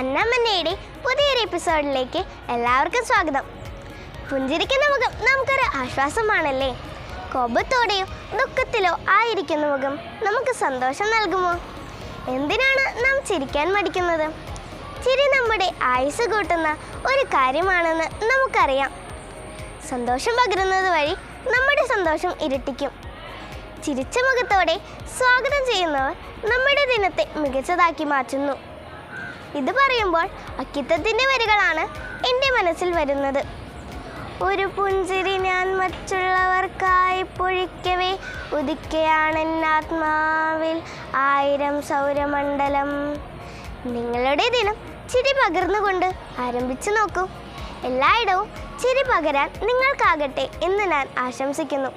അന്നമ്മയുടെ പുതിയൊരു എപ്പിസോഡിലേക്ക് എല്ലാവർക്കും സ്വാഗതം. പുഞ്ചിരിക്കുന്ന മുഖം നമുക്കൊരു ആശ്വാസമാണല്ലേ. കോപത്തോടെയോ ദുഃഖത്തിലോ ആയിരിക്കുന്ന മുഖം നമുക്ക് സന്തോഷം നൽകുമോ? എന്തിനാണ് നാം ചിരിക്കാൻ മടിക്കുന്നത്? ചിരി നമ്മുടെ ആയുസ് കൂട്ടുന്ന ഒരു കാര്യമാണെന്ന് നമുക്കറിയാം. സന്തോഷം പകരുന്നത് വഴി നമ്മുടെ സന്തോഷം ഇരട്ടിക്കും. ചിരിച്ച മുഖത്തോടെ സ്വാഗതം ചെയ്യുന്നവർ നമ്മുടെ ദിനത്തെ മികച്ചതാക്കി മാറ്റുന്നു. ഇത് പറയുമ്പോൾ അക്കിത്തത്തിൻ്റെ വരികളാണ് എൻ്റെ മനസ്സിൽ വരുന്നത്. ഒരു പുഞ്ചിരി ഞാൻ മറ്റുള്ളവർക്കായി പൊഴിക്കവേ ഉദിക്കയാണെന്നാത്മാവിൽ 1000 സൗരമണ്ഡലം. നിങ്ങളുടെ ദിനം ചിരി പകർന്നുകൊണ്ട് ആരംഭിച്ചു നോക്കൂ. എല്ലായിടവും ചിരി പകരാൻ നിങ്ങൾക്കാകട്ടെ എന്ന് ഞാൻ ആശംസിക്കുന്നു.